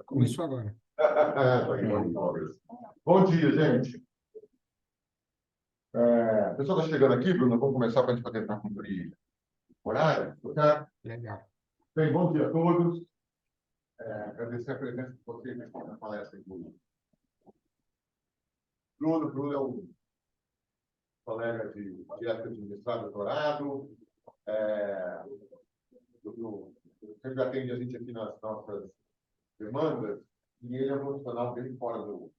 Começou agora. Bom dia, gente. O pessoal está chegando aqui, Bruno. Vamos começar para a gente poder tentar cumprir o horário. Tá? Legal. Bem, bom dia a todos. Agradecer a presença de vocês aqui na palestra do Bruno. Bruno é um colega de época de mestrado, doutorado. Eu sempre atende a gente aqui nas nossas demandas. E ele é um profissional bem fora do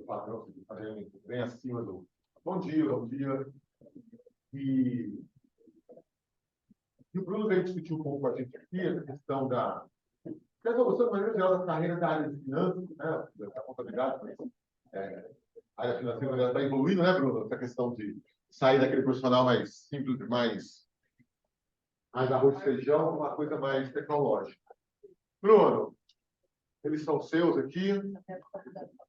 padrão, bem acima do... Bom dia, bom dia. E o Bruno veio discutir um pouco com a gente aqui essa questão da evolução, de maneira geral, da carreira da área de finanças, né, da contabilidade, mas a área financeira está evoluindo, né, Bruno? Essa questão de sair daquele profissional mais simples, mais arroz e feijão, para uma coisa mais tecnológica. Bruno, eles são seus aqui.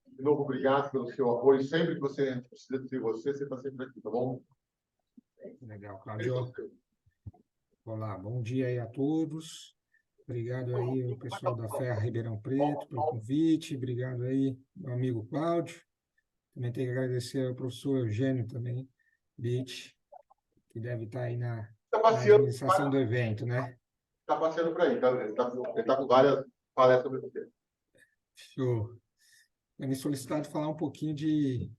De novo, obrigado pelo seu apoio. Sempre que você precisa de você está sempre aqui, tá bom? Legal, Cláudio. Olá, bom dia aí a todos. Obrigado aí ao pessoal da Ferra Ribeirão Preto pelo convite. Obrigado aí, meu amigo Cláudio. Também tenho que agradecer ao professor Eugênio também, Bitch, que deve estar aí na administração do evento, né? Está passeando por aí, tá? Ele está com várias palestras ao mesmo tempo. Show. Eu me solicitado falar um pouquinho de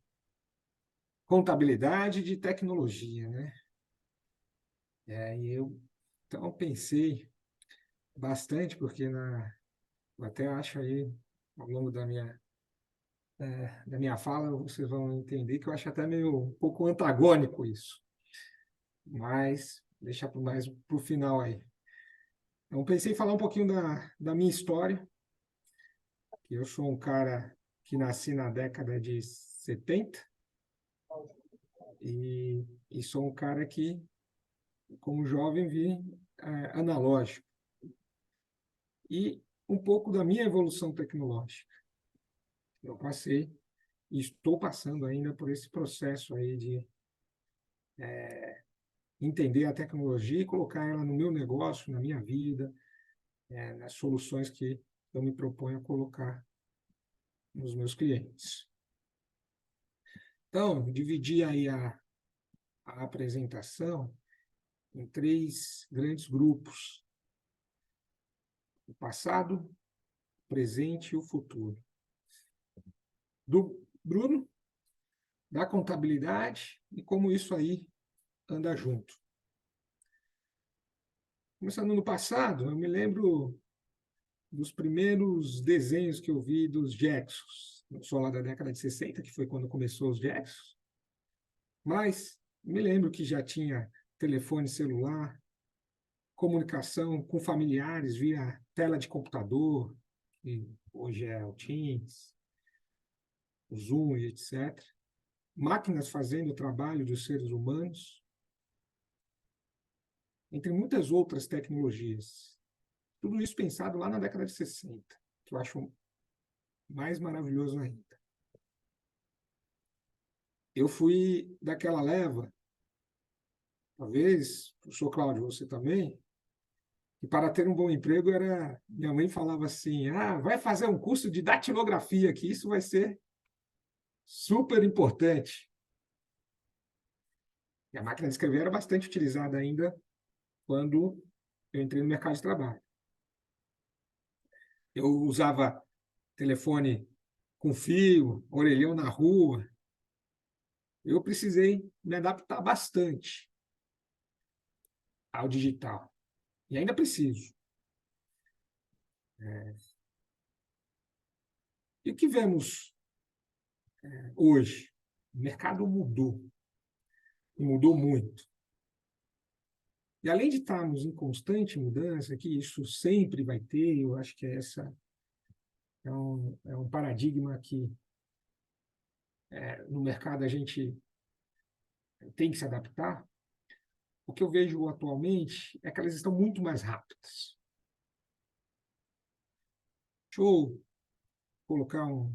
contabilidade e de tecnologia, né? Então pensei bastante, porque eu até acho aí, ao longo da minha fala, vocês vão entender que eu acho até meio um pouco antagônico isso. Mas deixar mais para o final aí. Então, pensei em falar um pouquinho da minha história, que eu sou um cara que nasci na década de 70 e sou um cara que, como jovem, vi analógico. E um pouco da minha evolução tecnológica. Eu passei e estou passando ainda por esse processo aí de entender a tecnologia e colocar ela no meu negócio, na minha vida, nas soluções que eu me proponho a colocar nos meus clientes. Então, dividi aí a apresentação em 3 grandes grupos: o passado, o presente e o futuro. Do Bruno, da contabilidade e como isso aí anda junto. Começando no passado, eu me lembro dos primeiros desenhos que eu vi dos Jacksons. Não sou lá da década de 60, que foi quando começou os Jacksons, mas me lembro que já tinha telefone celular, comunicação com familiares via tela de computador, que hoje é o Teams, o Zoom e etc. Máquinas fazendo o trabalho dos seres humanos, entre muitas outras tecnologias. Tudo isso pensado lá na década de 60, que eu acho mais maravilhoso ainda. Eu fui daquela leva, talvez, professor Cláudio, você também, que para ter um bom emprego minha mãe falava assim, vai fazer um curso de datilografia, que isso vai ser super importante. E a máquina de escrever era bastante utilizada ainda quando eu entrei no mercado de trabalho. Eu usava telefone com fio, orelhão na rua. Eu precisei me adaptar bastante ao digital. E ainda preciso. E o que vemos hoje? O mercado mudou. E mudou muito. E além de estarmos em constante mudança, que isso sempre vai ter, eu acho que essa é um paradigma que no mercado a gente tem que se adaptar. O que eu vejo atualmente é que elas estão muito mais rápidas. Deixa eu colocar um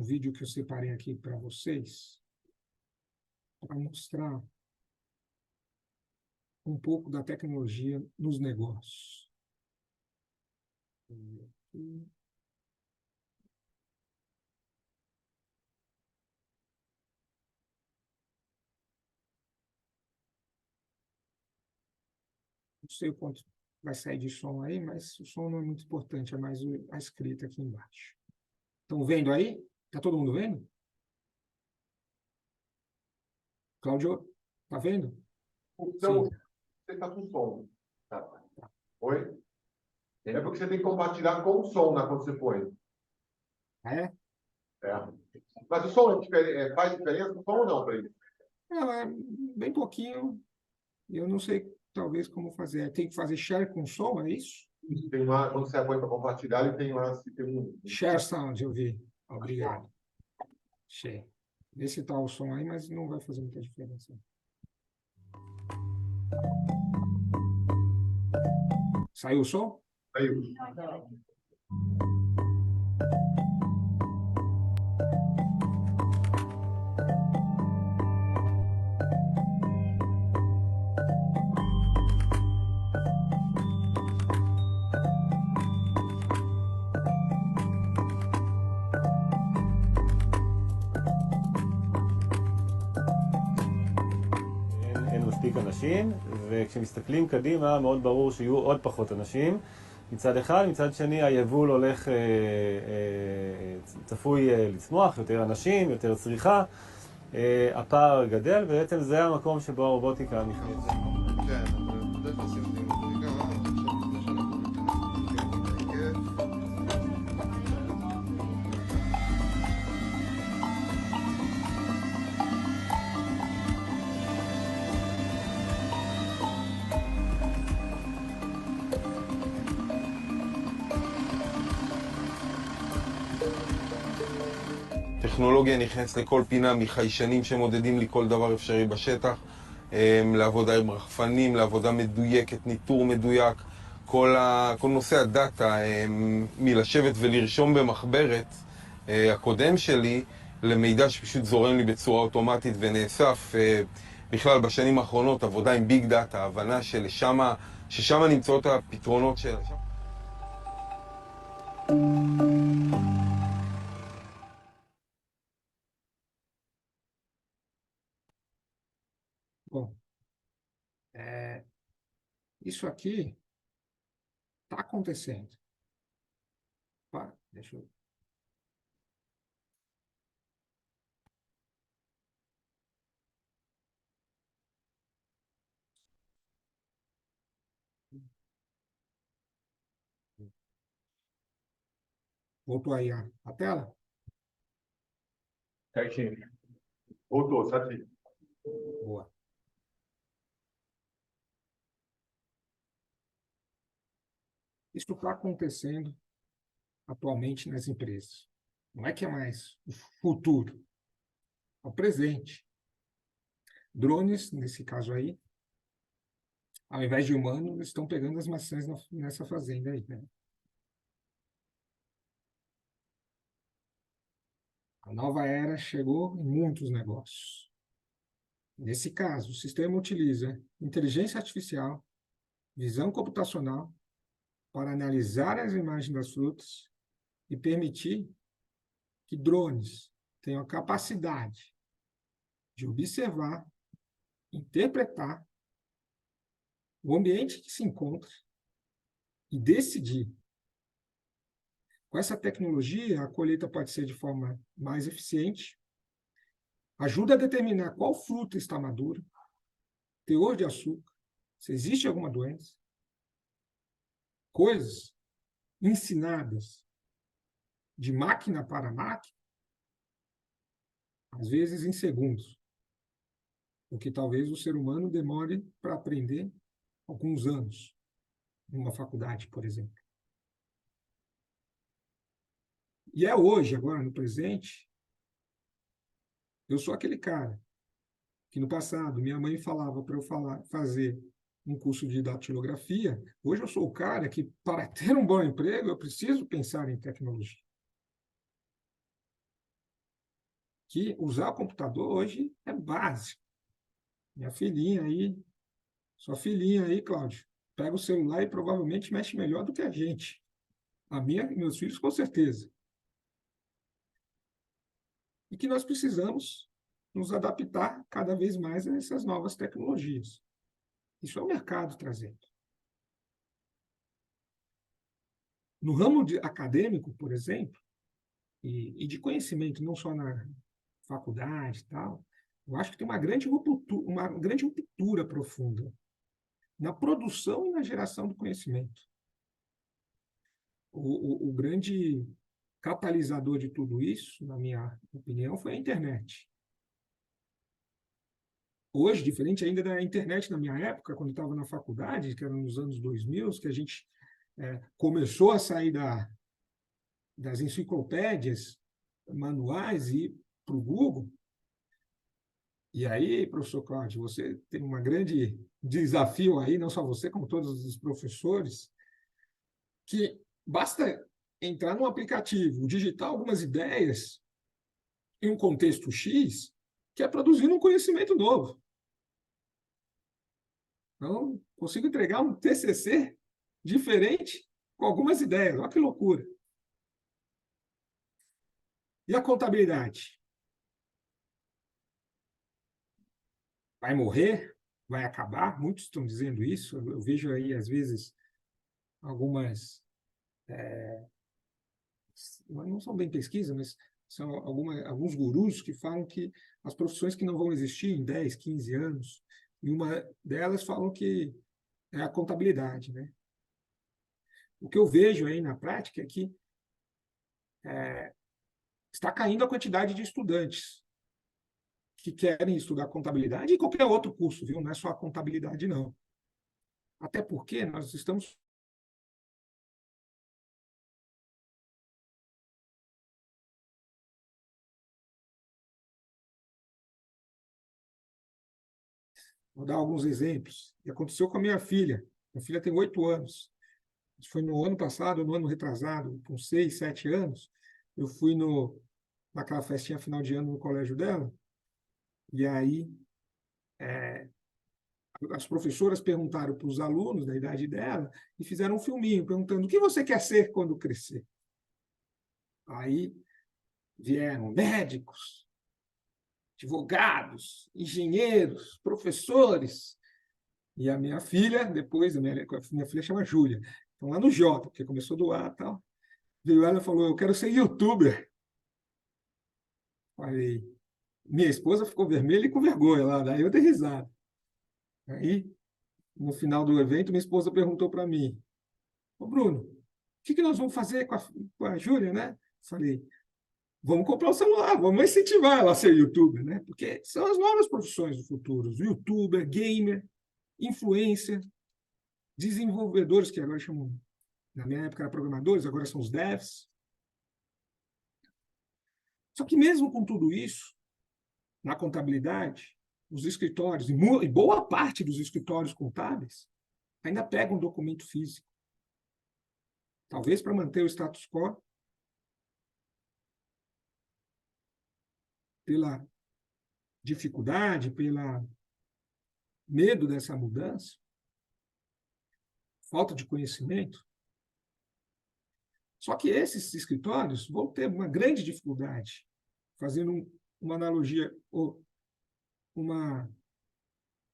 vídeo que eu separei aqui para vocês, para mostrar um pouco da tecnologia nos negócios. Não sei o quanto vai sair de som aí, mas o som não é muito importante, é mais a escrita aqui embaixo. Estão vendo aí? Está todo mundo vendo? Cláudio, tá vendo? Então, Sim. você está com som. Tá. Oi? É porque você tem que compartilhar com o som, né, quando você põe. Ah, é? É. Mas o som faz diferença o som ou não para ele? Não, é bem pouquinho. Eu não sei, talvez, como fazer. Tem que fazer share com som, é isso? Tem uma, quando você põe para compartilhar, ele tem lá, se tem um. Share sound, eu vi. Obrigado. Share. Vê se tá o som aí, mas não vai fazer muita diferença. Saiu o som? Aí, אין מספיק אנשים, וכשמסתכלים קדימה מאוד ברור שיהיו עוד פחות אנשים מצד אחד, מצד שני היבול הולך, צפוי לצמוח, יותר אנשים, יותר צריכה, הפער גדל, ובעצם זה המקום שבו הרובוטיקה נכנסת. טכנולוגיה נכנסת לכל פינה, מחיישנים שמודדים לי כל דבר אפשרי בשטח, לעבודה עם רחפנים, לעבודה מדויקת, ניטור מדויק, כל נושא הדאטה, מלשבת ולרשום במחברת הקודם שלי, למידע שפשוט זורם לי בצורה אוטומטית ונאסף. בכלל בשנים האחרונות עבודה עם ביג דאטה, הבנה ששם נמצאות הפתרונות של... Bom, isso aqui está acontecendo. Deixa eu... Voltou aí a tela? certinho. Voltou, certinho. Boa. Isso está acontecendo atualmente nas empresas. Não é que é mais o futuro, é o presente. Drones, nesse caso aí, ao invés de humanos, estão pegando as maçãs nessa fazenda aí, né? A nova era chegou em muitos negócios. Nesse caso, o sistema utiliza inteligência artificial, visão computacional, para analisar as imagens das frutas e permitir que drones tenham a capacidade de observar, interpretar o ambiente que se encontra e decidir. Com essa tecnologia, a colheita pode ser de forma mais eficiente, ajuda a determinar qual fruta está madura, teor de açúcar, se existe alguma doença, coisas ensinadas de máquina para máquina, às vezes em segundos, o que talvez o ser humano demore para aprender alguns anos, numa faculdade, por exemplo. E é hoje, agora, no presente, eu sou aquele cara que no passado minha mãe falava para eu fazer um curso de datilografia. Hoje eu sou o cara que, para ter um bom emprego, eu preciso pensar em tecnologia. Que usar o computador hoje é básico. Minha filhinha aí, sua filhinha aí, Cláudio, pega o celular e provavelmente mexe melhor do que a gente. A minha e meus filhos, com certeza. E que nós precisamos nos adaptar cada vez mais a essas novas tecnologias. Isso é o mercado trazendo. No ramo acadêmico, por exemplo, e de conhecimento, não só na faculdade e tal, eu acho que tem uma grande ruptura profunda na produção e na geração do conhecimento. O grande catalisador de tudo isso, na minha opinião, foi a internet. Hoje, diferente ainda da internet na minha época, quando eu estava na faculdade, que era nos anos 2000, que a gente começou a sair das enciclopédias manuais e ir para o Google. E aí, professor Cláudio, você tem um grande desafio aí, não só você, como todos os professores, que basta entrar num aplicativo, digitar algumas ideias em um contexto X, que é produzindo um conhecimento novo. Então, consigo entregar um TCC diferente com algumas ideias. Olha que loucura. E a contabilidade? Vai morrer? Vai acabar? Muitos estão dizendo isso. Eu vejo aí, às vezes, algumas... não são bem pesquisas, mas são alguns gurus que falam que as profissões que não vão existir em 10, 15 anos, e uma delas falam que é a contabilidade, né? O que eu vejo aí na prática é que está caindo a quantidade de estudantes que querem estudar contabilidade e qualquer outro curso, viu? Não é só a contabilidade, não. Até porque nós estamos... Vou dar alguns exemplos. E aconteceu com a minha filha. Minha filha tem 8 anos. Foi no ano passado, no ano retrasado, com 6, 7 anos, eu fui naquela festinha final de ano no colégio dela, e aí as professoras perguntaram para os alunos da idade dela e fizeram um filminho perguntando o que você quer ser quando crescer. Aí vieram médicos, advogados, engenheiros, professores. E a minha filha, depois, a minha filha chama Júlia, então lá no J, porque começou do A e tal, veio ela e falou, eu quero ser youtuber. Falei, minha esposa ficou vermelha e com vergonha lá, daí eu dei risada. Aí, no final do evento, minha esposa perguntou para mim, ô Bruno, o que nós vamos fazer com a Júlia, né? Falei, vamos comprar um celular, vamos incentivar ela a ser youtuber, né? Porque são as novas profissões do futuro, youtuber, gamer, influencer, desenvolvedores, que agora chamam, na minha época eram programadores, agora são os devs. Só que mesmo com tudo isso, na contabilidade, os escritórios, e boa parte dos escritórios contábeis, ainda pegam um documento físico. Talvez para manter o status quo, pela dificuldade, pela medo dessa mudança, falta de conhecimento. Só que esses escritórios vão ter uma grande dificuldade, fazendo uma analogia ou uma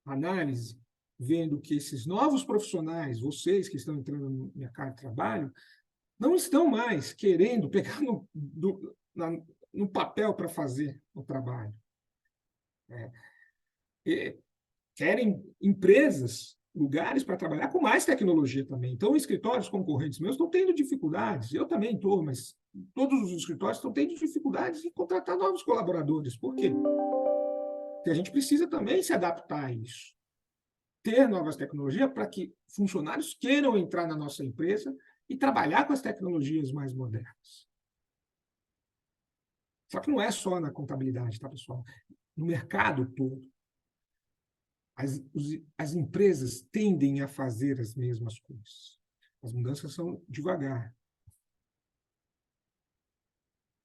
análise, vendo que esses novos profissionais, vocês que estão entrando no mercado de trabalho, não estão mais querendo pegar no papel para fazer o trabalho. Querem empresas, lugares para trabalhar com mais tecnologia também. Então, escritórios concorrentes meus estão tendo dificuldades, eu também estou, mas todos os escritórios estão tendo dificuldades em contratar novos colaboradores. Por quê? Porque a gente precisa também se adaptar a isso. Ter novas tecnologias para que funcionários queiram entrar na nossa empresa e trabalhar com as tecnologias mais modernas. Só que não é só na contabilidade, tá, pessoal? No mercado todo. As empresas tendem a fazer as mesmas coisas. As mudanças são devagar.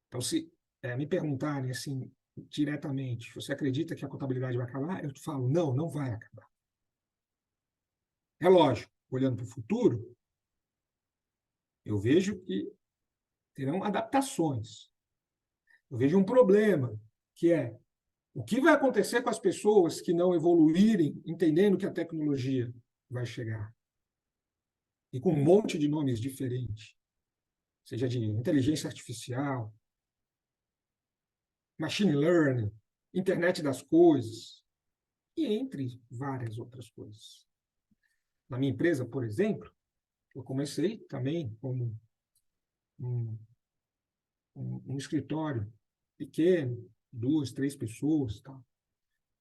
Então, se me perguntarem assim, diretamente, você acredita que a contabilidade vai acabar? Eu falo, não, não vai acabar. É lógico, olhando para o futuro, eu vejo que terão adaptações. Eu vejo um problema, que é o que vai acontecer com as pessoas que não evoluírem, entendendo que a tecnologia vai chegar? E com um monte de nomes diferentes. seja de inteligência artificial, machine learning, internet das coisas, e entre várias outras coisas. Na minha empresa, por exemplo, eu comecei também como um escritório pequeno, 2, 3 pessoas, tá?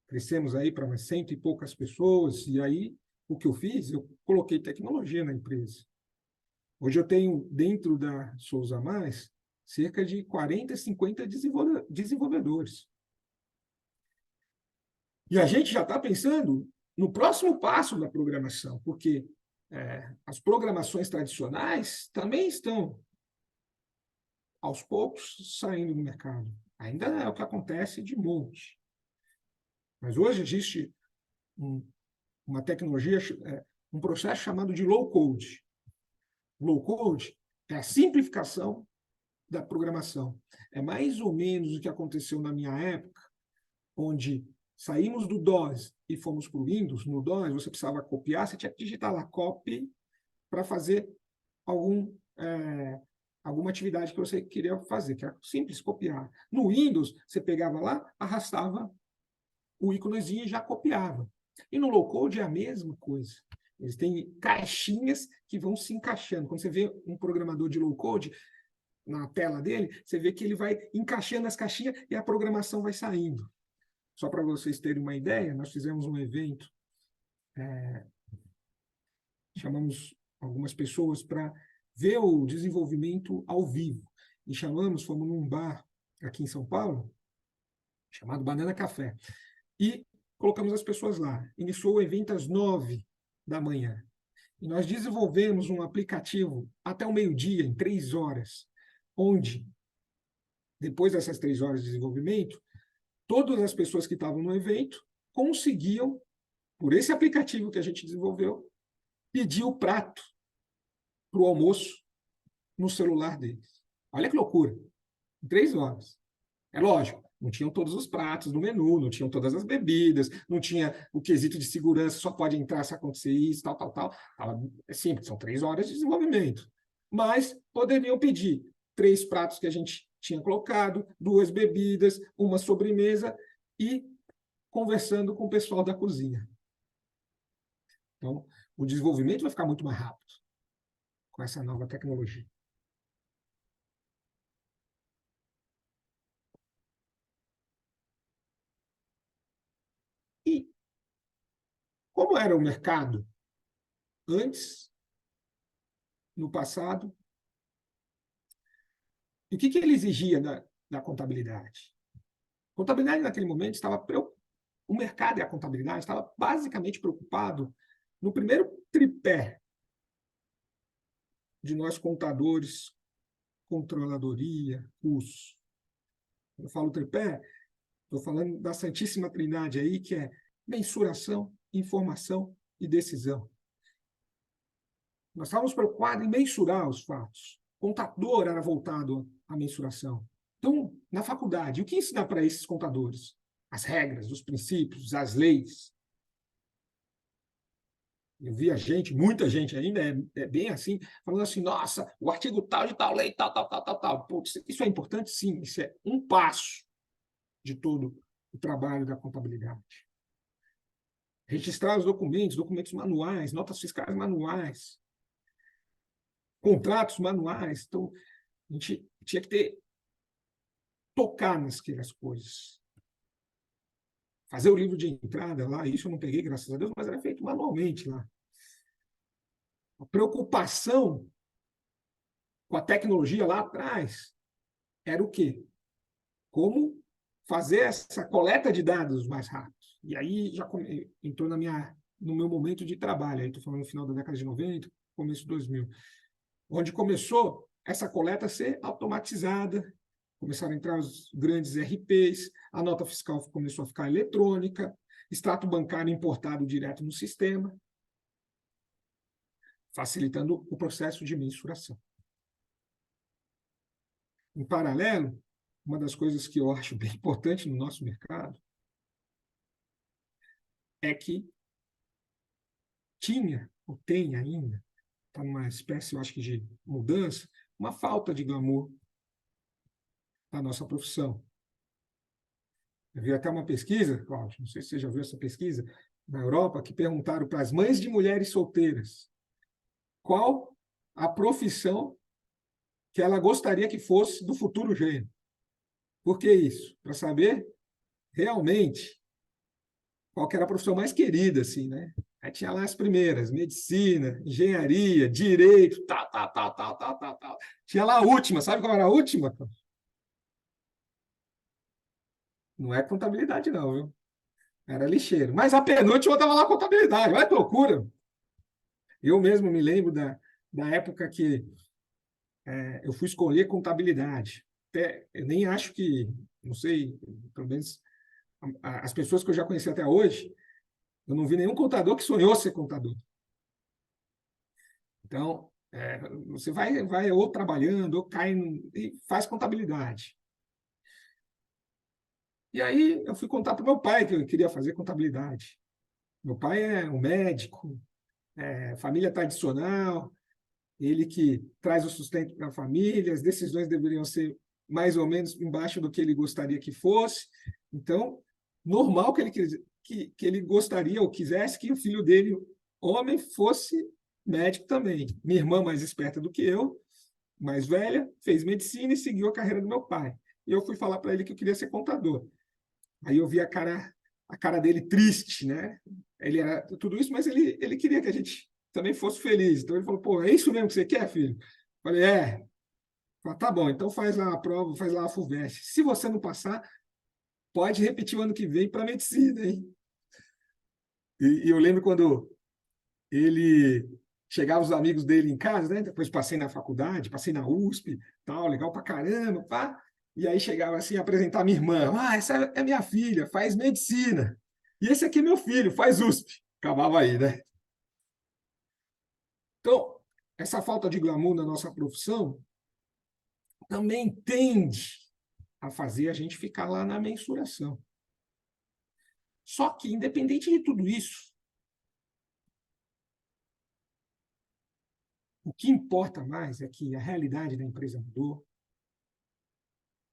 Crescemos aí para umas 100 e poucas pessoas, e aí o que eu fiz? Eu coloquei tecnologia na empresa. Hoje eu tenho, dentro da Souza Mais, cerca de 40, 50 desenvolvedores. E a gente já está pensando no próximo passo da programação, porque as programações tradicionais também estão, aos poucos, saindo do mercado. Ainda é o que acontece de monte. Mas hoje existe uma tecnologia, um processo chamado de low-code. Low-code é a simplificação da programação. É mais ou menos o que aconteceu na minha época, onde saímos do DOS e fomos para o Windows. No DOS, você precisava copiar, você tinha que digitar lá copy para fazer alguma atividade que você queria fazer, que era simples, copiar. No Windows, você pegava lá, arrastava o íconezinho e já copiava. E no low-code é a mesma coisa. Eles têm caixinhas que vão se encaixando. Quando você vê um programador de low-code, na tela dele, você vê que ele vai encaixando as caixinhas e a programação vai saindo. Só para vocês terem uma ideia, nós fizemos um evento, chamamos algumas pessoas para ver o desenvolvimento ao vivo. E fomos num bar aqui em São Paulo, chamado Banana Café. E colocamos as pessoas lá. Iniciou o evento às 9 da manhã. E nós desenvolvemos um aplicativo até o meio-dia, em 3 horas, onde, depois dessas 3 horas de desenvolvimento, todas as pessoas que estavam no evento conseguiam, por esse aplicativo que a gente desenvolveu, pedir o prato para o almoço no celular deles. Olha que loucura! Em 3 horas. É lógico, não tinham todos os pratos no menu, não tinham todas as bebidas, não tinha o quesito de segurança, só pode entrar se acontecer isso, tal. É simples, são 3 horas de desenvolvimento. Mas poderiam pedir 3 pratos que a gente tinha colocado, 2 bebidas, uma sobremesa e conversando com o pessoal da cozinha. Então, o desenvolvimento vai ficar muito mais rápido com essa nova tecnologia. E como era o mercado antes, no passado, e o que ele exigia da contabilidade? A contabilidade, naquele momento, estava preocupada. O mercado e a contabilidade estava basicamente preocupado no primeiro tripé de nós contadores, controladoria, cursos. Quando eu falo tripé, estou falando da Santíssima Trindade aí, que é mensuração, informação e decisão. Nós estávamos preocupados em mensurar os fatos. O contador era voltado à mensuração. Então, na faculdade, o que ensinar para esses contadores? As regras, os princípios, as leis. Eu vi muita gente ainda, é bem assim, falando assim, nossa, o artigo tal de tal lei, tal. Putz, isso é importante? Sim, isso é um passo de todo o trabalho da contabilidade. Registrar os documentos manuais, notas fiscais manuais, contratos manuais. Então, a gente tinha que tocar nas coisas. Fazer o livro de entrada lá, isso eu não peguei, graças a Deus, mas era feito manualmente lá. A preocupação com a tecnologia lá atrás era o quê? Como fazer essa coleta de dados mais rápido. E aí já entrou no meu momento de trabalho, aí estou falando no final da década de 90, começo de 2000, onde começou essa coleta a ser automatizada, começaram a entrar os grandes RPs, a nota fiscal começou a ficar eletrônica, extrato bancário importado direto no sistema, facilitando o processo de mensuração. Em paralelo, uma das coisas que eu acho bem importante no nosso mercado é que tinha, ou tem ainda, está numa espécie, eu acho que de mudança, uma falta de glamour na nossa profissão. Eu vi até uma pesquisa, Cláudio, não sei se você já viu essa pesquisa, na Europa, que perguntaram para as mães de mulheres solteiras qual a profissão que ela gostaria que fosse do futuro gênero. Por que isso? Para saber realmente qual que era a profissão mais querida, assim, né? Aí tinha lá as primeiras, medicina, engenharia, direito, tal, tal, tal, tal, tal, tal, tal. Tinha lá a última, sabe qual era a última? Não é contabilidade, não, viu? Era lixeiro. Mas a penúltima estava lá contabilidade. Olha que loucura! Eu mesmo me lembro da época que eu fui escolher contabilidade. Até, eu nem acho que, não sei, pelo menos as pessoas que eu já conheci até hoje, eu não vi nenhum contador que sonhou ser contador. Então, você vai ou trabalhando, ou cai e faz contabilidade. E aí eu fui contar para o meu pai que eu queria fazer contabilidade. Meu pai é um médico, família tradicional, ele que traz o sustento para a família, as decisões deveriam ser mais ou menos embaixo do que ele gostaria que fosse. Então, normal que ele gostaria ou quisesse que o filho dele, homem, fosse médico também. Minha irmã, mais esperta do que eu, mais velha, fez medicina e seguiu a carreira do meu pai. E eu fui falar para ele que eu queria ser contador. Aí eu vi a cara dele triste, né? Ele era tudo isso, mas ele queria que a gente também fosse feliz. Então ele falou: pô, é isso mesmo que você quer, filho? Eu falei: é. Falei: tá bom, então faz lá a prova, faz lá a FUVEST. Se você não passar, pode repetir o ano que vem para medicina, hein? E eu lembro quando ele chegava os amigos dele em casa, né? Depois passei na faculdade, passei na USP, tal, legal pra caramba, pá. E aí chegava assim a apresentar a minha irmã: ah, essa é minha filha, faz medicina. E esse aqui é meu filho, faz USP. Acabava aí, né? Então, essa falta de glamour na nossa profissão também tende a fazer a gente ficar lá na mensuração. Só que, independente de tudo isso, o que importa mais é que a realidade da empresa mudou,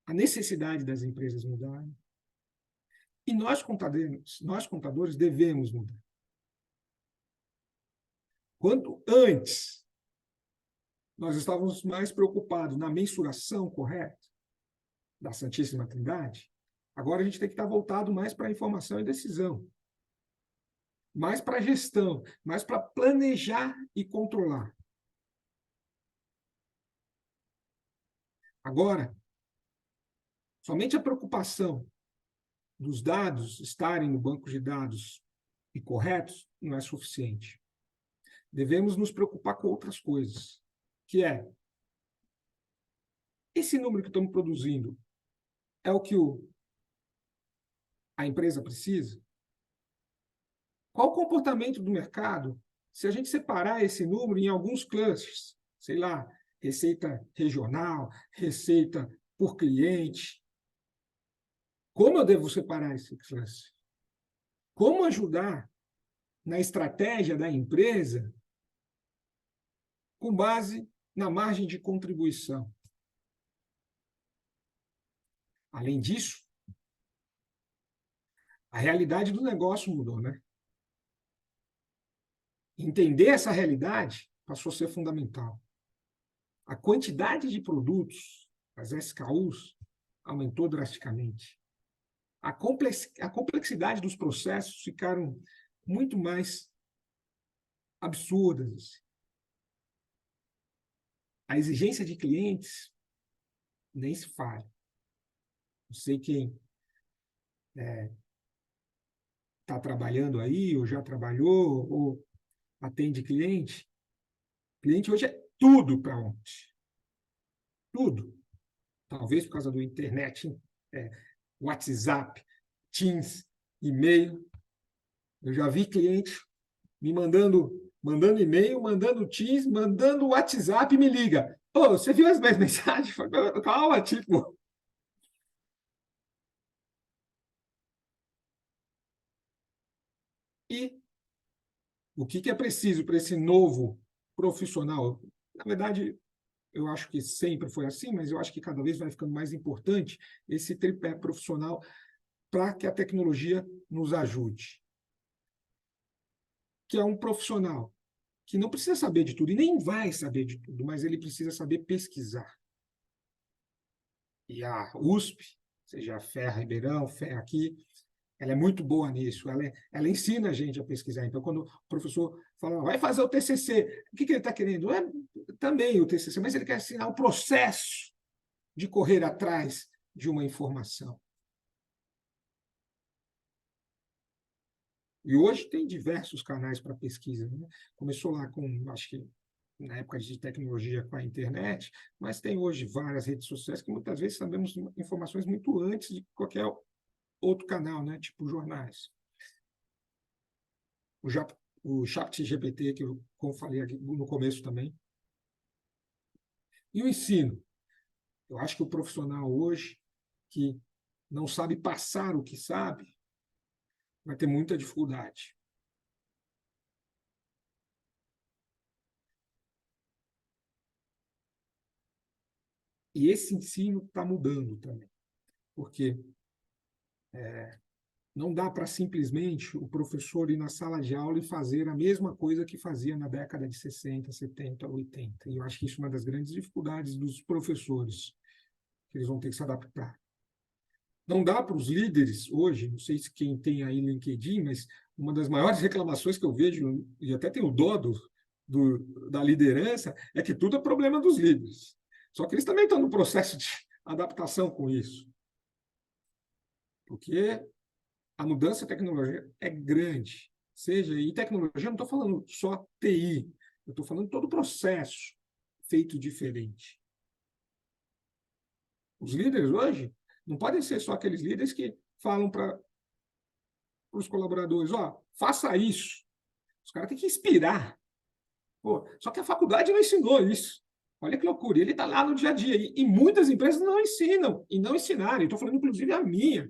a necessidade das empresas mudaram, e nós contadores devemos mudar. Quanto antes nós estávamos mais preocupados na mensuração correta da Santíssima Trindade, agora a gente tem que estar voltado mais para a informação e decisão, mais para a gestão, mais para planejar e controlar. Agora, somente a preocupação dos dados estarem no banco de dados e corretos não é suficiente. Devemos nos preocupar com outras coisas, que é esse número que estamos produzindo é o que a empresa precisa? Qual o comportamento do mercado se a gente separar esse número em alguns clusters? Sei lá, receita regional, receita por cliente. Como eu devo separar esse cluster? Como ajudar na estratégia da empresa com base na margem de contribuição? Além disso, a realidade do negócio mudou, né? Entender essa realidade passou a ser fundamental. A quantidade de produtos, as SKUs, aumentou drasticamente. A complexidade dos processos ficaram muito mais absurdas. A exigência de clientes nem se fala. Não sei quem está trabalhando aí, ou já trabalhou, ou atende cliente. Cliente hoje é tudo para ontem. Tudo. Talvez por causa do internet, WhatsApp, Teams, e-mail. Eu já vi cliente me mandando e-mail, mandando Teams, mandando WhatsApp, me liga. Ô, você viu as minhas mensagens? Calma, tipo. E o que é preciso para esse novo profissional? Na verdade, eu acho que sempre foi assim, mas eu acho que cada vez vai ficando mais importante esse tripé profissional para que a tecnologia nos ajude. Que é um profissional que não precisa saber de tudo, e nem vai saber de tudo, mas ele precisa saber pesquisar. E a USP, seja a FEA Ribeirão, FEA aqui, ela é muito boa nisso, ela ensina a gente a pesquisar. Então, quando o professor fala, vai fazer o TCC, o que ele está querendo? É também o TCC, mas ele quer ensinar o processo de correr atrás de uma informação. E hoje tem diversos canais para pesquisa, né? Começou lá com, acho que na época de tecnologia com a internet, mas tem hoje várias redes sociais que muitas vezes sabemos informações muito antes de qualquer outro canal, né? Tipo jornais. O ChatGPT, que eu falei aqui no começo também. E o ensino. Eu acho que o profissional hoje que não sabe passar o que sabe vai ter muita dificuldade. E esse ensino está mudando também, porque não dá para simplesmente o professor ir na sala de aula e fazer a mesma coisa que fazia na década de 60, 70, 80. E eu acho que isso é uma das grandes dificuldades dos professores, que eles vão ter que se adaptar. Não dá para os líderes hoje, não sei se quem tem aí LinkedIn, mas uma das maiores reclamações que eu vejo, e até tenho dó da liderança, é que tudo é problema dos líderes. Só que eles também estão no processo de adaptação com isso. Porque a mudança da tecnologia é grande. E tecnologia, não estou falando só TI, eu estou falando todo o processo feito diferente. Os líderes hoje não podem ser só aqueles líderes que falam para os colaboradores, faça isso. Os caras têm que inspirar. Só que a faculdade não ensinou isso. Olha que loucura. Ele está lá no dia a dia. E muitas empresas não ensinam e não ensinaram. Estou falando, inclusive, a minha.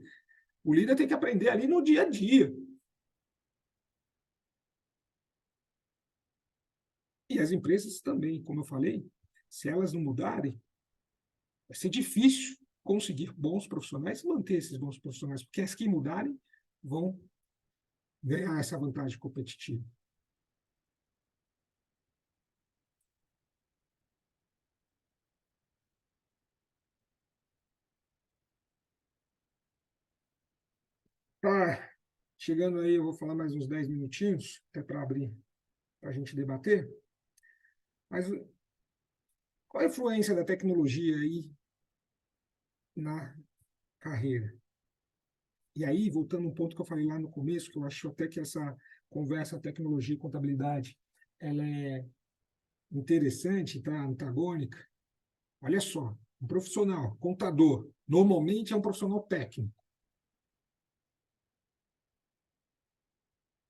O líder tem que aprender ali no dia a dia. E as empresas também, como eu falei, se elas não mudarem, vai ser difícil conseguir bons profissionais e manter esses bons profissionais, porque as que mudarem vão ganhar essa vantagem competitiva. Chegando aí, eu vou falar mais uns 10 minutinhos, até para abrir, para a gente debater. Mas qual a influência da tecnologia aí na carreira? E aí, voltando um ponto que eu falei lá no começo, que eu acho até que essa conversa tecnologia e contabilidade ela é interessante, tá? Antagônica. Olha só, um profissional, contador, normalmente é um profissional técnico.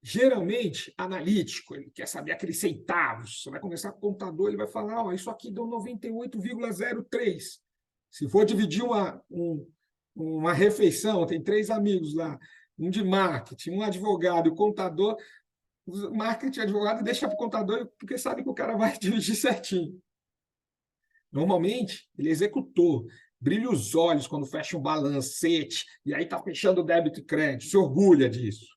Geralmente, analítico, ele quer saber aqueles centavos. Você vai conversar com o contador, ele vai falar, isso aqui deu 98,03. Se for dividir uma refeição, tem 3 amigos lá, um de marketing, um advogado e o contador, o marketing e advogado deixa para o contador porque sabe que o cara vai dividir certinho. Normalmente, ele é executor, brilha os olhos quando fecha um balancete e aí está fechando débito e crédito, se orgulha disso.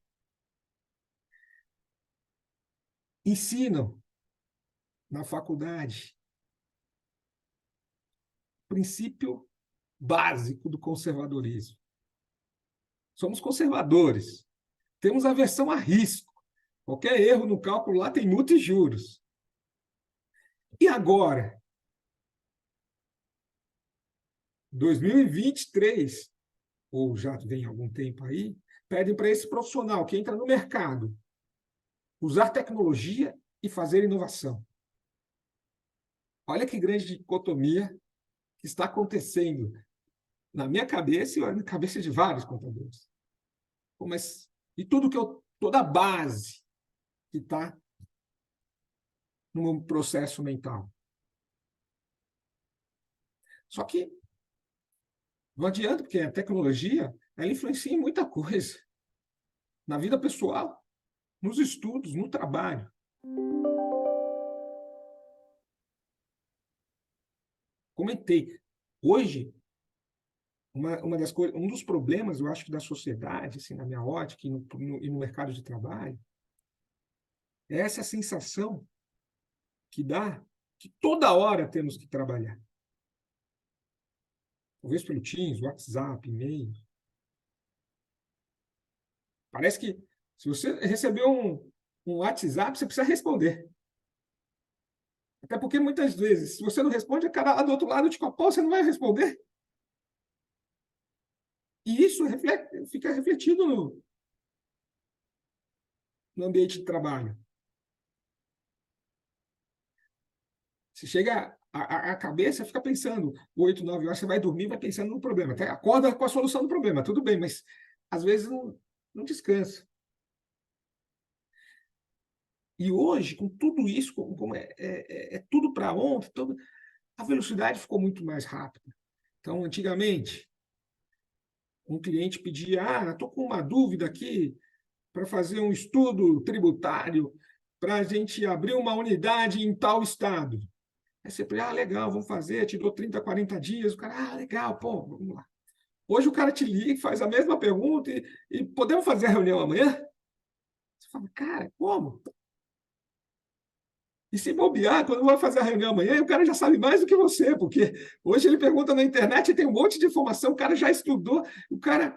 Ensinam na faculdade o princípio básico do conservadorismo. Somos conservadores. Temos aversão a risco. Qualquer erro no cálculo lá tem multa e juros. E agora? 2023, ou já vem algum tempo aí, pedem para esse profissional que entra no mercado usar tecnologia e fazer inovação. Olha que grande dicotomia que está acontecendo na minha cabeça e na cabeça de vários contadores. E toda a base que está no processo mental. Só que não adianta, porque a tecnologia ela influencia em muita coisa. Na vida pessoal, nos estudos, no trabalho. comentei. Hoje, uma das coisas, um dos problemas, eu acho que da sociedade, assim, na minha ótica e no mercado de trabalho, é essa sensação que dá que toda hora temos que trabalhar. Talvez pelo Teams, WhatsApp, e-mail. Parece que se você recebeu um WhatsApp, você precisa responder. Até porque muitas vezes, se você não responde, o cara lá do outro lado te copou, você não vai responder. E isso fica refletido no ambiente de trabalho. Você chega, a cabeça fica pensando, 8, 9 horas, você vai dormir, vai pensando no problema. Até acorda com a solução do problema, tudo bem, mas às vezes não descansa. E hoje, com tudo isso, como é tudo para ontem, a velocidade ficou muito mais rápida. Então, antigamente, um cliente pedia, estou com uma dúvida aqui para fazer um estudo tributário para a gente abrir uma unidade em tal estado. Aí você fala, legal, vamos fazer, te dou 30, 40 dias. O cara, legal, pô, vamos lá. Hoje o cara te liga, faz a mesma pergunta e podemos fazer a reunião amanhã? Você fala, cara, como? E se bobear, quando vai fazer a reunião amanhã, o cara já sabe mais do que você, porque hoje ele pergunta na internet e tem um monte de informação, o cara já estudou, o cara...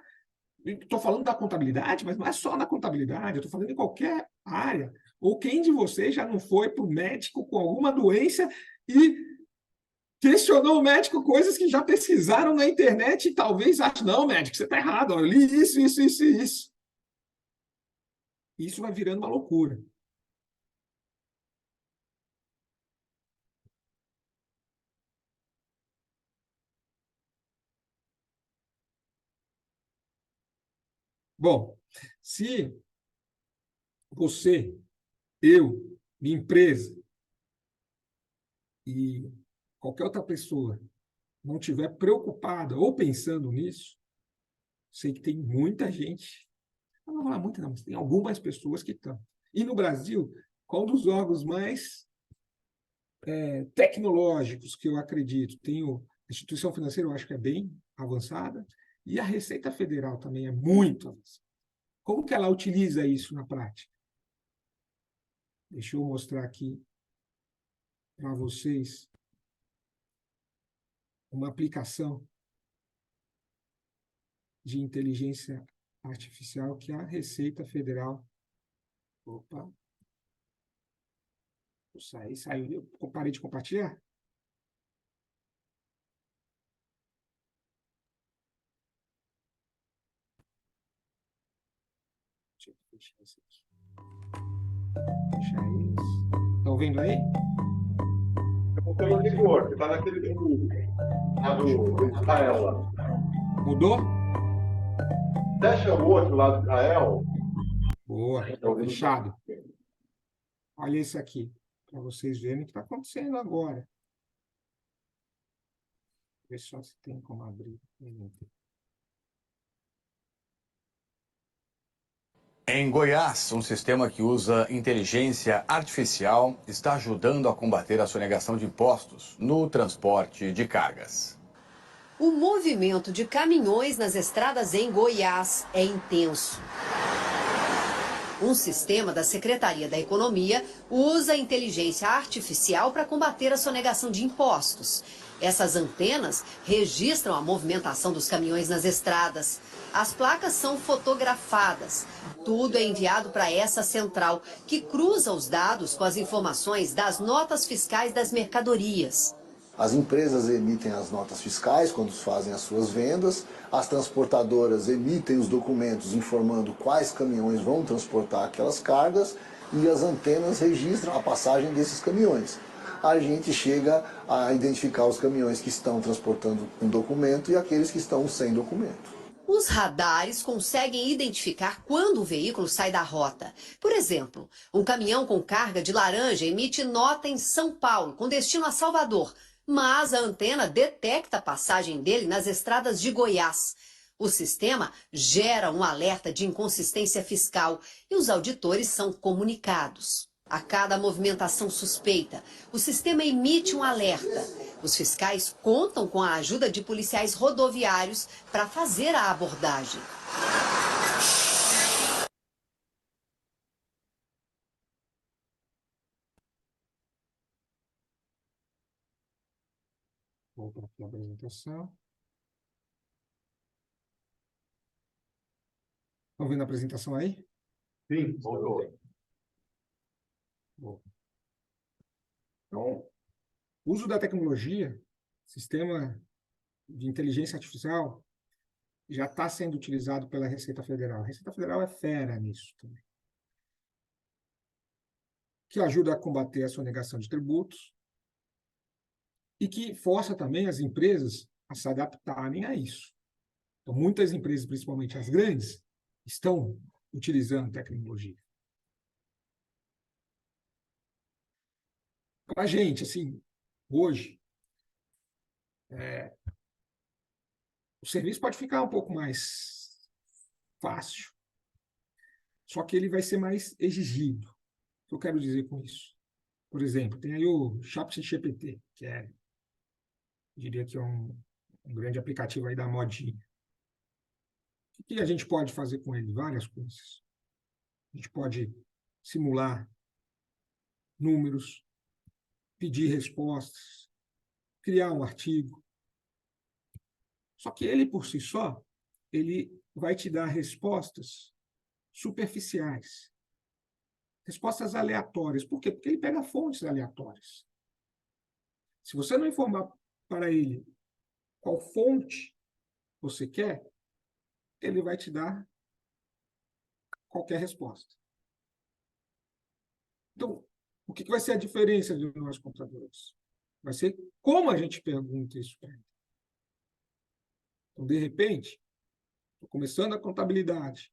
Estou falando da contabilidade, mas não é só na contabilidade, eu estou falando em qualquer área. Ou quem de vocês já não foi para o médico com alguma doença e questionou o médico coisas que já pesquisaram na internet e talvez ache, não, médico, você está errado, eu li isso, isso, isso e isso. Isso vai virando uma loucura. Bom, se você, eu, minha empresa e qualquer outra pessoa não estiver preocupada ou pensando nisso, sei que tem muita gente, não vou falar muita não, mas tem algumas pessoas que estão. E no Brasil, qual dos órgãos mais tecnológicos que eu acredito? Tem a instituição financeira, eu acho que é bem avançada, e a Receita Federal também é muito avançada. Como que ela utiliza isso na prática? Deixa eu mostrar aqui para vocês uma aplicação de inteligência artificial que a Receita Federal... Opa! Saiu. Eu parei de compartilhar? Deixa eu fechar isso aqui. Fechar isso. Estão vendo aí? Pelo rigor, que está naquele do Israel lá. Mudou? Deixa o outro lado do Israel. Boa, fechado. Olha isso aqui, para vocês verem o que está acontecendo agora. Vê só se tem como abrir. Em Goiás, um sistema que usa inteligência artificial está ajudando a combater a sonegação de impostos no transporte de cargas. O movimento de caminhões nas estradas em Goiás é intenso. Um sistema da Secretaria da Economia usa a inteligência artificial para combater a sonegação de impostos. Essas antenas registram a movimentação dos caminhões nas estradas. As placas são fotografadas. Tudo é enviado para essa central, que cruza os dados com as informações das notas fiscais das mercadorias. As empresas emitem as notas fiscais quando fazem as suas vendas, as transportadoras emitem os documentos informando quais caminhões vão transportar aquelas cargas e as antenas registram a passagem desses caminhões. A gente chega a identificar os caminhões que estão transportando um documento e aqueles que estão sem documento. Os radares conseguem identificar quando o veículo sai da rota. Por exemplo, um caminhão com carga de laranja emite nota em São Paulo, com destino a Salvador, mas a antena detecta a passagem dele nas estradas de Goiás. O sistema gera um alerta de inconsistência fiscal e os auditores são comunicados. A cada movimentação suspeita, o sistema emite um alerta. Os fiscais contam com a ajuda de policiais rodoviários para fazer a abordagem. Voltar aqui a apresentação. Estão vendo a apresentação aí? Sim, voltou. Bom. Então, o uso da tecnologia, sistema de inteligência artificial, já está sendo utilizado pela Receita Federal. A Receita Federal é fera nisso também. Que ajuda a combater a sonegação de tributos e que força também as empresas a se adaptarem a isso. Então, muitas empresas, principalmente as grandes, estão utilizando tecnologia. Para a gente, assim, hoje, o serviço pode ficar um pouco mais fácil, só que ele vai ser mais exigido. O que eu quero dizer com isso? Por exemplo, tem aí o ChatGPT, que diria que é um grande aplicativo aí da modinha. O que a gente pode fazer com ele? Várias coisas. A gente pode simular números, pedir respostas, criar um artigo. Só que ele, por si só, ele vai te dar respostas superficiais, respostas aleatórias. Por quê? Porque ele pega fontes aleatórias. Se você não informar para ele qual fonte você quer, ele vai te dar qualquer resposta. Então, o que vai ser a diferença de nós computadores? Vai ser como a gente pergunta isso para ele. Então, de repente, estou começando a contabilidade,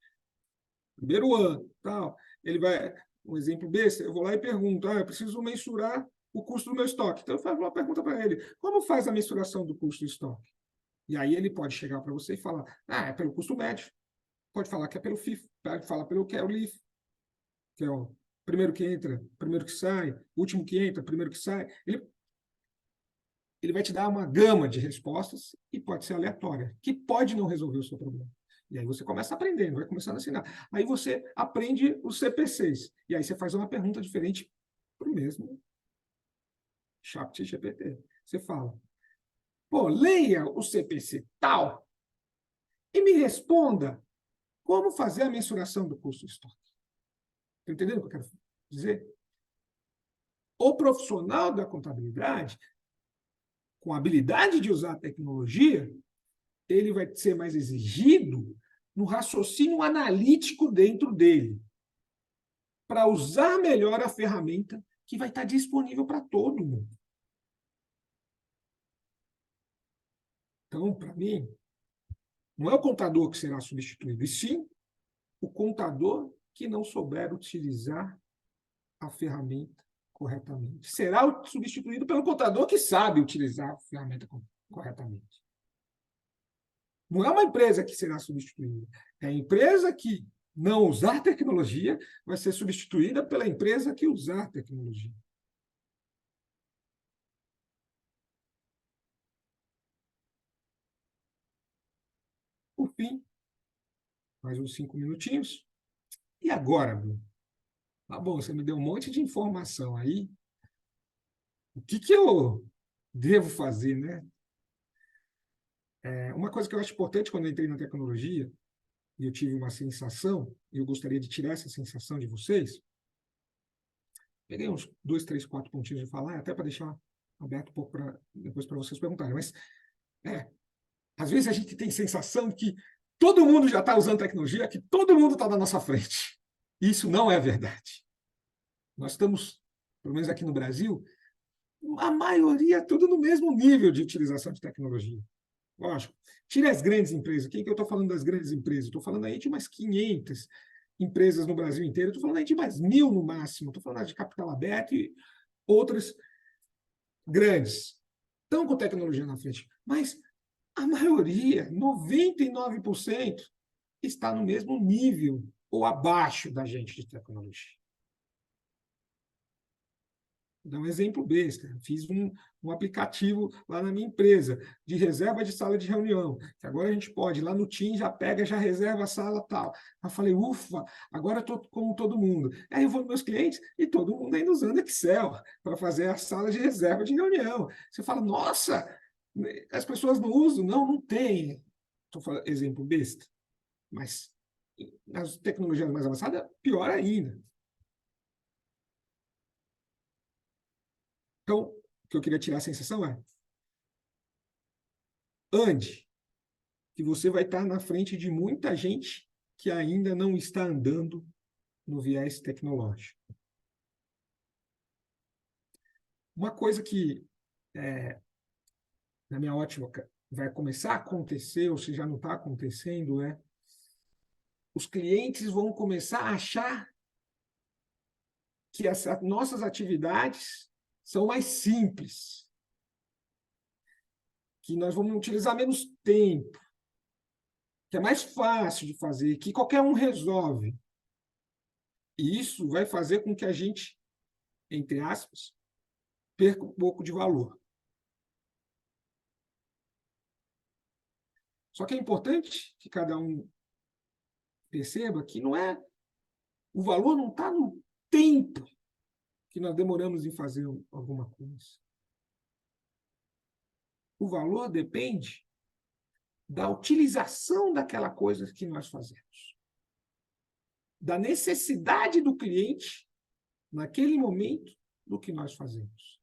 primeiro ano, tal, ele vai, um exemplo besta, eu vou lá e pergunto, eu preciso mensurar o custo do meu estoque. Então, eu faço uma pergunta para ele, como faz a mensuração do custo do estoque? E aí ele pode chegar para você e falar, é pelo custo médio. Pode falar que é pelo FIFO, pode falar pelo que é o LIFO, que é o primeiro que entra, primeiro que sai, último que entra, primeiro que sai. Ele vai te dar uma gama de respostas e pode ser aleatória, que pode não resolver o seu problema. E aí você começa aprendendo, vai começando a ensinar. Aí você aprende os CPCs. E aí você faz uma pergunta diferente para o mesmo ChatGPT. Você fala, leia o CPC tal e me responda como fazer a mensuração do custo do estoque. Está entendendo o que eu quero dizer? O profissional da contabilidade, com a habilidade de usar a tecnologia, ele vai ser mais exigido no raciocínio analítico dentro dele, para usar melhor a ferramenta que vai estar disponível para todo mundo. Então, para mim, não é o contador que será substituído, e sim o contador que não souber utilizar a ferramenta corretamente. Será substituído pelo contador que sabe utilizar a ferramenta corretamente. Não é uma empresa que será substituída. É a empresa que não usar tecnologia vai ser substituída pela empresa que usar tecnologia. Por fim, mais uns 5 minutinhos. E agora, Bruno? Tá bom, você me deu um monte de informação aí. O que eu devo fazer, né? Uma coisa que eu acho importante quando eu entrei na tecnologia, e eu tive uma sensação, e eu gostaria de tirar essa sensação de vocês, peguei uns 2, 3, 4 pontinhos de falar, até para deixar aberto um pouco depois para vocês perguntarem, mas às vezes a gente tem sensação que todo mundo já está usando tecnologia, que todo mundo está na nossa frente. Isso não é verdade. Nós estamos, pelo menos aqui no Brasil, a maioria tudo no mesmo nível de utilização de tecnologia. Lógico, tire as grandes empresas. Quem que eu estou falando das grandes empresas? Estou falando aí de umas 500 empresas no Brasil inteiro. Estou falando aí de mais 1.000 no máximo. Estou falando de capital aberto e outras grandes. Estão com tecnologia na frente. Mas a maioria, 99%, está no mesmo nível ou abaixo da gente de tecnologia. Vou dar um exemplo besta. Fiz um aplicativo lá na minha empresa de reserva de sala de reunião, que agora a gente pode, lá no Teams, já pega, já reserva a sala tal. Eu falei, ufa, agora eu estou como todo mundo. Aí eu vou nos meus clientes e todo mundo ainda usando Excel para fazer a sala de reserva de reunião. Você fala, nossa, as pessoas não usam? Não tem. Estou falando exemplo besta. Mas nas tecnologias mais avançadas, pior ainda. Então, o que eu queria tirar a sensação é: ande, que você vai estar na frente de muita gente que ainda não está andando no viés tecnológico. Uma coisa que, na minha ótica, vai começar a acontecer, ou se já não está acontecendo, é os clientes vão começar a achar que as nossas atividades são mais simples, que nós vamos utilizar menos tempo, que é mais fácil de fazer, que qualquer um resolve. E isso vai fazer com que a gente, entre aspas, perca um pouco de valor. Só que é importante que cada um perceba que o valor não está no tempo que nós demoramos em fazer alguma coisa. O valor depende da utilização daquela coisa que nós fazemos, da necessidade do cliente, naquele momento, do que nós fazemos.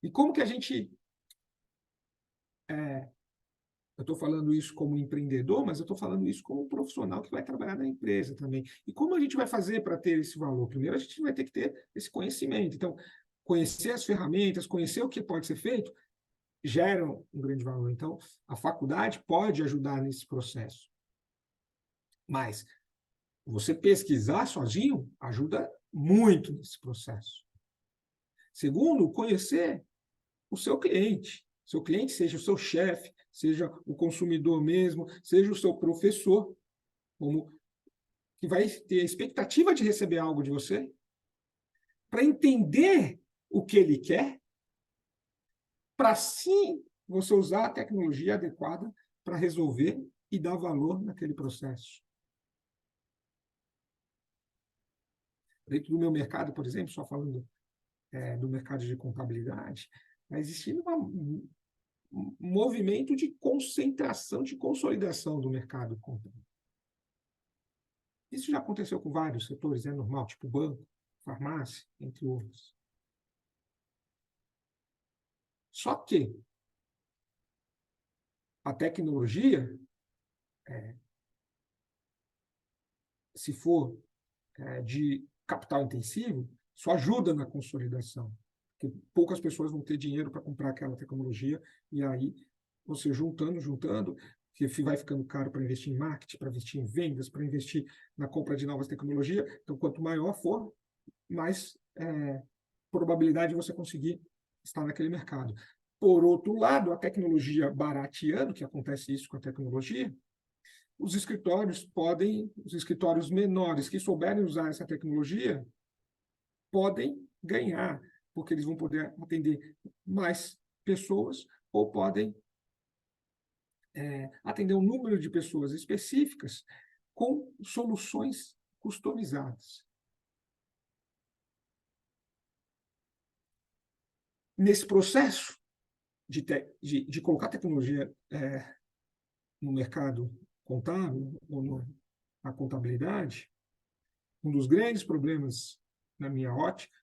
E como que a gente... eu estou falando isso como empreendedor, mas eu estou falando isso como um profissional que vai trabalhar na empresa também. E como a gente vai fazer para ter esse valor? Primeiro, a gente vai ter que ter esse conhecimento. Então, conhecer as ferramentas, conhecer o que pode ser feito, geram um grande valor. Então, a faculdade pode ajudar nesse processo. Mas você pesquisar sozinho ajuda muito nesse processo. Segundo, conhecer o seu cliente. Seu cliente seja o seu chefe, seja o consumidor mesmo, seja o seu professor, que vai ter a expectativa de receber algo de você, para entender o que ele quer, para sim você usar a tecnologia adequada para resolver e dar valor naquele processo. Dentro do meu mercado, por exemplo, só falando do mercado de contabilidade, está existindo um movimento de concentração, de consolidação do mercado contábil. Isso já aconteceu com vários setores, é normal, tipo banco, farmácia, entre outros. Só que a tecnologia, se for de capital intensivo, só ajuda na consolidação. Porque poucas pessoas vão ter dinheiro para comprar aquela tecnologia, e aí você juntando, que vai ficando caro para investir em marketing, para investir em vendas, para investir na compra de novas tecnologias. Então, quanto maior for, mais probabilidade de você conseguir estar naquele mercado. Por outro lado, a tecnologia barateando, que acontece isso com a tecnologia, os escritórios menores que souberem usar essa tecnologia, podem ganhar, porque eles vão poder atender mais pessoas ou podem atender um número de pessoas específicas com soluções customizadas. Nesse processo de colocar tecnologia no mercado contábil ou na contabilidade, um dos grandes problemas, na minha ótica,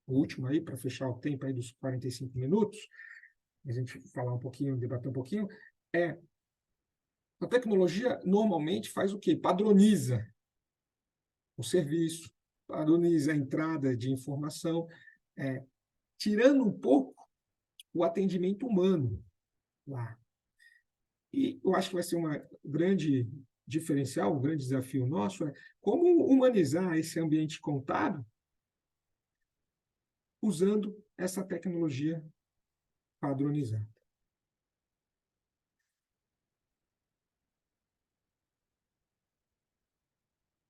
o último aí, para fechar o tempo aí dos 45 minutos, a gente falar um pouquinho, debater um pouquinho, a tecnologia normalmente faz o quê? Padroniza o serviço, padroniza a entrada de informação, tirando um pouco o atendimento humano lá. E eu acho que vai ser uma grande diferencial, um grande desafio nosso, como humanizar esse ambiente contábil usando essa tecnologia padronizada.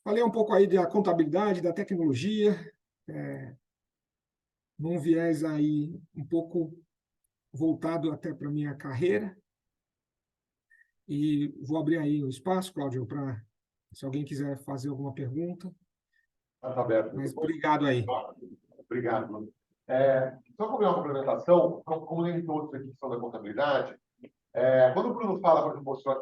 Falei um pouco aí da contabilidade, da tecnologia, num viés aí um pouco voltado até para a minha carreira. E vou abrir aí o espaço, Cláudio, para se alguém quiser fazer alguma pergunta. Está aberto. Mas obrigado aí. Obrigado, Bruno. Só como uma complementação, como nem todos aqui que são da contabilidade, quando o Bruno fala, por exemplo, mostrou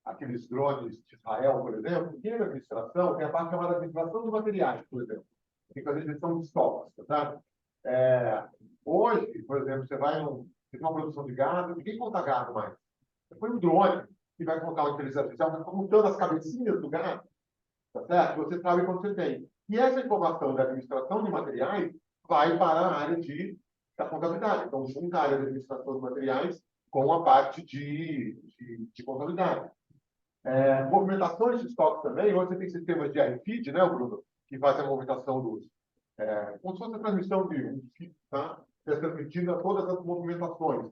aqueles drones de Israel, por exemplo, quem é da administração tem a parte chamada administração de materiais, por exemplo. Tem que fazer gestão de estoques, tá? Hoje, por exemplo, você tem uma produção de gado, ninguém conta gado mais. Você põe um drone que vai contar uma inteligência artificial, vai contando as cabecinhas do gado, tá certo? Você sabe quanto você tem. E essa informação da administração de materiais vai para a área da contabilidade. Então, junta a área de administração de materiais com a parte de contabilidade. Movimentações de estoque também, hoje você tem sistemas de RFID, né, Bruno, que fazem a movimentação como se fosse a transmissão de um chip, tá? Você está transmitindo a todas as movimentações.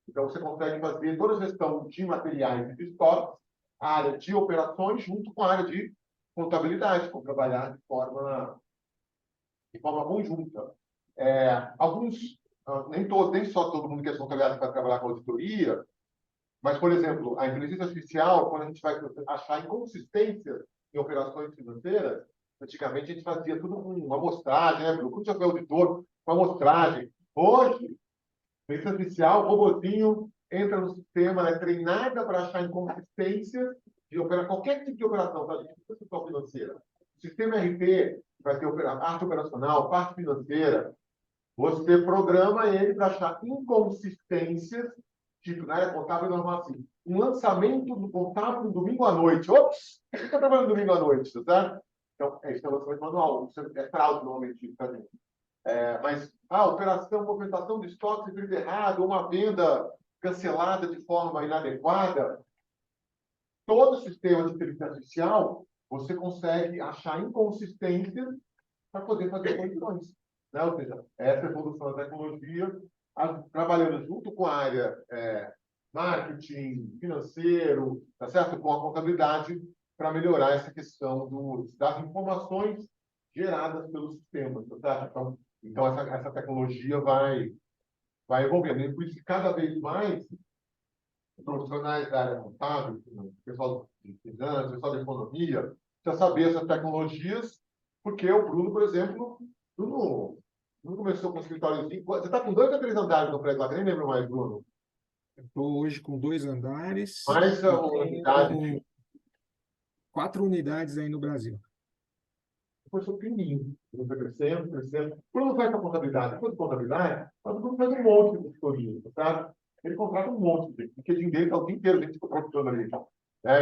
Então, você consegue fazer toda a gestão de materiais e de estoques, a área de operações, junto com a área de contabilidade, como trabalhar de forma conjunta. Nem só todo mundo que é contabilidade vai trabalhar com auditoria, mas, por exemplo, a inteligência artificial, quando a gente vai achar inconsistências em operações financeiras, antigamente a gente fazia tudo com uma amostragem, né, Bruno? Quando já foi auditor, com amostragem. Hoje, a inteligência artificial, o robozinho entra no sistema, é treinada para achar inconsistências de operar qualquer tipo de operação, tá, gente? Não financeira. O sistema RP vai ter parte operacional, parte financeira. Você programa ele para achar inconsistências, tipo, na área contábil normal assim. Um lançamento do contábil no domingo à noite. Ops! Por que está trabalhando domingo à noite, tá? Então, isso é lançamento manual. Isso é fraude, normalmente, tá, gente? Mas a operação, movimentação de estoque escrito errado, uma venda cancelada de forma inadequada, todo o sistema de inteligência artificial, você consegue achar inconsistências para poder fazer correções. Né? Ou seja, essa evolução da tecnologia, trabalhando junto com a área marketing, financeiro, tá certo? Com a contabilidade, para melhorar essa questão das informações geradas pelos sistemas. Tá certo? Então essa tecnologia vai evolvendo. E por isso que cada vez mais profissionais da área contábil, pessoal de finanças, pessoal de economia, já saber essas tecnologias, porque o Bruno, por exemplo, Bruno começou com um escritóriozinho. Você está com 2 ou 3 andares no prédio lá, que nem lembro mais, Bruno. Estou hoje com 2 andares. Mais a unidade. 4 unidades aí no Brasil. Depois foi pequenininho. Ele foi crescendo, crescendo. Quando faz a contabilidade, depois de contabilidade, o Bruno faz um monte de consultoria, sabe? Ele contrata um monte de gente. Porque dele está o dia inteiro, a gente fica procurando ali.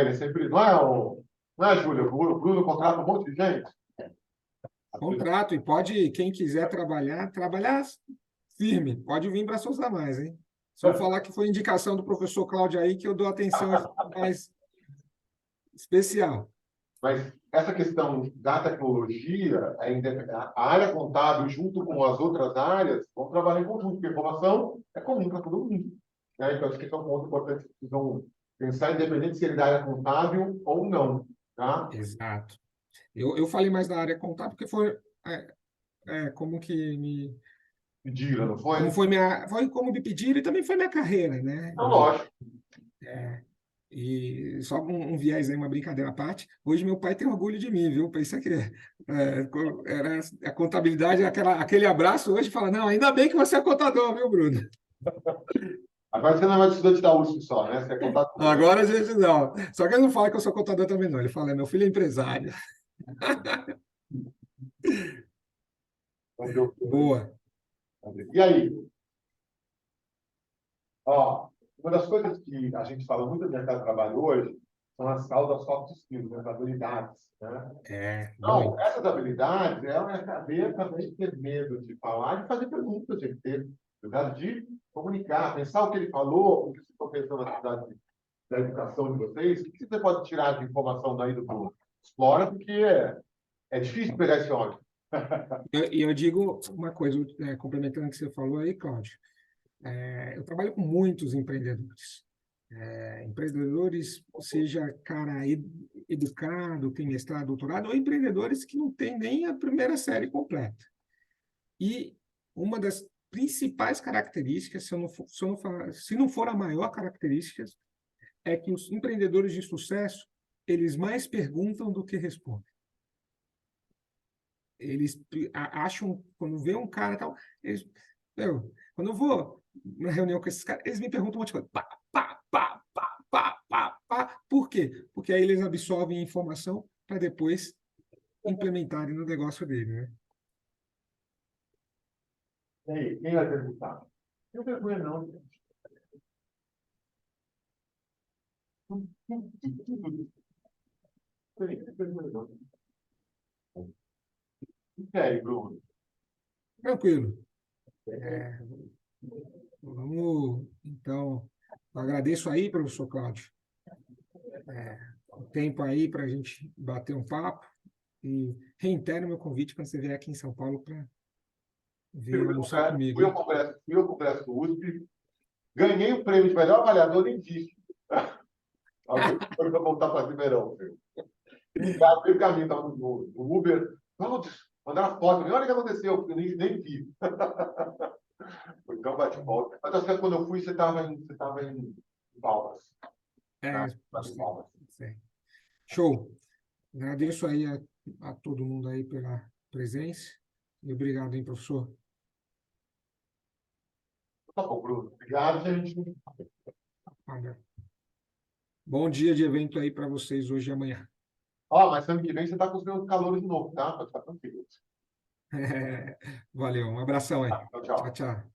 Ele sempre. Não é, Júlia? O Bruno contrata um monte de gente? Contrato, e pode, quem quiser trabalhar firme. Pode vir para Souza Mais, hein? Se eu falar que foi indicação do professor Cláudio aí, que eu dou atenção mais especial. Mas essa questão da tecnologia, a área contábil, junto com as outras áreas, vão trabalhar em conjunto, porque a informação é comum para todo mundo. Né? Então, acho que esse é um ponto importante que vocês vão pensar, independente se ele é da área contábil ou não. Tá? Exato. Eu falei mais da área contábil porque foi como que me Pediram, não foi? Foi como me pediram e também foi minha carreira, né? Não, lógico. E só um viés aí, uma brincadeira à parte. Hoje meu pai tem orgulho de mim, viu? Pensei que era a contabilidade, aquele abraço hoje fala, não, ainda bem que você é contador, viu, Bruno? Agora você não é mais estudante da USP só, né? Você é contador. Agora a gente não. Só que ele não fala que eu sou contador também, não. Ele fala, meu filho é empresário. Boa. E aí? Uma das coisas que a gente fala muito no mercado de trabalho hoje são as tal das soft skills, né? As habilidades. Né? Não, essas habilidades é uma cadeia também de ter medo de falar e fazer perguntas, de ter cuidado de comunicar, pensar o que ele falou, o que vocês estão pensando na cidade da educação de vocês, o que você pode tirar de informação daí do Bruno? Explora, porque é difícil pegar esse óleo. E eu digo uma coisa, complementando o que você falou aí, Cláudio. Eu trabalho com muitos empreendedores. Empreendedores, seja cara educado, tem mestrado, doutorado, ou empreendedores que não têm nem a primeira série completa. E uma das principais características, se não for a maior característica, é que os empreendedores de sucesso, eles mais perguntam do que respondem. Eles acham, quando vê um cara e tal, quando eu vou na reunião com esses caras, eles me perguntam um monte de coisa. Pá, pá, pá, pá, pá, pá, pá. Por quê? Porque aí eles absorvem a informação para depois implementarem no negócio dele, né? E aí, quem vai perguntar? Não vergonha, não. E aí, Bruno? Tranquilo. Vamos, então, eu agradeço aí, professor Cláudio, o tempo aí para a gente bater um papo e reitero meu convite quando você vier aqui em São Paulo para vir almoçar comigo. Fui ao Congresso do USP, ganhei o prêmio de melhor avaliador em disco. Alguém foi para voltar para Ribeirão. E ligado pelo caminho, estava no Uber. Vamos mandar foto. Olha o que aconteceu, eu nem vi. Foi tão bate-volta. Mas acho que quando eu fui, você estava em Palmas. Em Palmas. Show. Agradeço aí a todo mundo aí pela presença. E obrigado, hein, professor. Tá bom, Bruno. Obrigado, gente. Bom dia de evento aí para vocês hoje e amanhã. Mas ano que vem você está com os meus calores de novo, tá? Pode ficar tranquilo. Valeu, um abração aí. Tchau, tchau. Tchau, tchau.